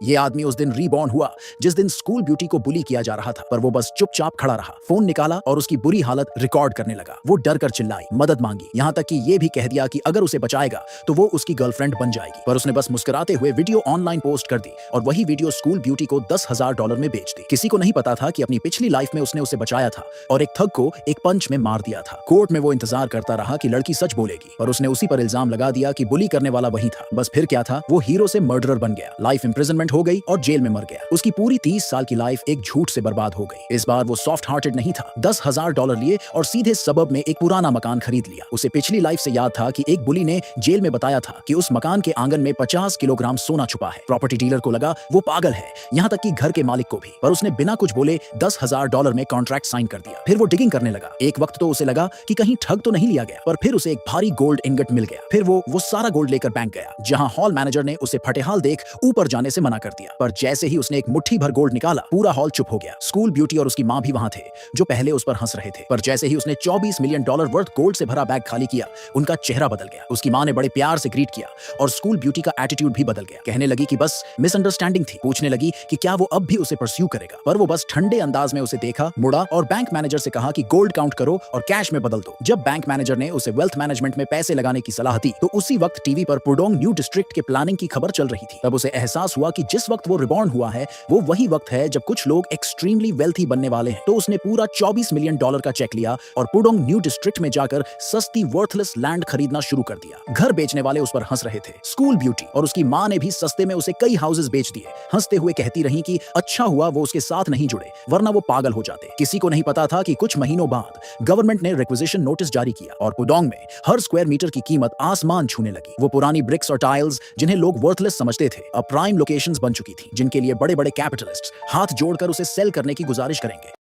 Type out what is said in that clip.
ये आदमी उस दिन रीबॉर्न हुआ जिस दिन स्कूल ब्यूटी को बुली किया जा रहा था, पर वो बस चुपचाप खड़ा रहा, फोन निकाला और उसकी बुरी हालत रिकॉर्ड करने लगा। वो डर कर चिल्लाई, मदद मांगी, यहाँ तक कि ये भी कह दिया कि अगर उसे बचाएगा तो वो उसकी गर्लफ्रेंड बन जाएगी। पर उसने बस मुस्कुराते हुए वीडियो ऑनलाइन पोस्ट कर दी और वही वीडियो स्कूल ब्यूटी को $10,000 में बेच दी। किसी को नहीं पता था कि अपनी पिछली लाइफ में उसने उसे बचाया था और एक थग को एक पंच में मार दिया था। कोर्ट में वो इंतजार करता रहा कि लड़की सच बोलेगी, पर उसने उसी पर इल्जाम लगा दिया कि बुली करने वाला वही था। बस फिर क्या था, वो हीरो से मर्डरर बन गया, लाइफ इंप्रिजनमेंट हो गई और जेल में मर गया। उसकी पूरी 30 साल की लाइफ एक झूठ से बर्बाद हो गई। इस बार वो सॉफ्ट हार्टेड नहीं था, $10,000 लिए और सीधे सबब में एक पुराना मकान खरीद लिया। उसे पिछली लाइफ से याद था कि एक बुली ने जेल में बताया था कि उस मकान के आंगन में 50 किलोग्राम सोना छुपा है। प्रॉपर्टी डीलर को लगा वो पागल है, यहाँ तक कि घर के मालिक को भी, पर उसने बिना कुछ बोले $10,000 में कॉन्ट्रैक्ट साइन कर दिया। फिर वो डिगिंग करने लगा। एक वक्त तो उसे लगा कि कहीं ठग तो नहीं लिया गया, पर फिर उसे एक भारी गोल्ड इंगट मिल गया। फिर वो सारा गोल्ड लेकर बैंक गया, जहां हॉल मैनेजर ने उसे फटेहाल देख ऊपर जाने से मना कर दिया। पर जैसे ही उसने एक मुट्ठी भर गोल्ड निकाला, पूरा हॉल चुप हो गया। स्कूल ब्यूटी और उसकी मां भी वहां थे, जो पहले उस पर हंस रहे थे। पर जैसे ही उसने $24 मिलियन वर्थ गोल्ड से भरा बैग खाली किया, उनका चेहरा बदल गया। उसकी मां ने बड़े प्यार से ग्रीट किया और स्कूल ब्यूटी का एटीट्यूड भी बदल गया। कहने लगी कि बस मिसअंडरस्टैंडिंग थी। पूछने लगी कि क्या वो अब भी उसे परस्यू करेगा, पर वो बस ठंडे अंदाज में उसे देखा, मुड़ा और बैंक मैनेजर से कहा कि गोल्ड काउंट करो और कैश में बदल दो। जब बैंक मैनेजर ने उसे वेल्थ मैनेजमेंट में पैसे लगाने की सलाह दी, तो उसी वक्त टीवी पर पुडोंग न्यू डिस्ट्रिक्ट के प्लानिंग की खबर चल रही थी। तब उसे एहसास हुआ कि जिस वक्त वो रिबॉर्न हुआ है, वो वही वक्त है जब कुछ लोग एक्सट्रीमली वेल्थी बनने वाले हैं। तो उसने पूरा $24 मिलियन का चेक लिया और पुडोंग न्यू डिस्ट्रिक्ट में जाकर सस्ती वर्थलेस लैंड खरीदना शुरू कर दिया। घर बेचने वाले उस पर हंस रहे थे। स्कूल ब्यूटी और उसकी मां ने भी सस्ते में उसे कई हाउसेस बेच दिए। हंसते हुए कहती रही कि अच्छा हुआ वो उसके साथ नहीं जुड़े, वरना वो पागल हो जाते। किसी को नहीं पता था कि कुछ महीनों बाद गवर्नमेंट ने रिक्विजिशन नोटिस जारी किया और पुडोंग में हर स्क्वायर मीटर की कीमत आसमान छूने लगी। वो पुरानी ब्रिक्स और टाइल्स, जिन्हें लोग वर्थलेस समझते थे, अब प्राइम लोकेशंस बन चुकी थी, जिनके लिए बड़े बड़े कैपिटलिस्ट्स हाथ जोड़कर उसे सेल करने की गुजारिश करेंगे।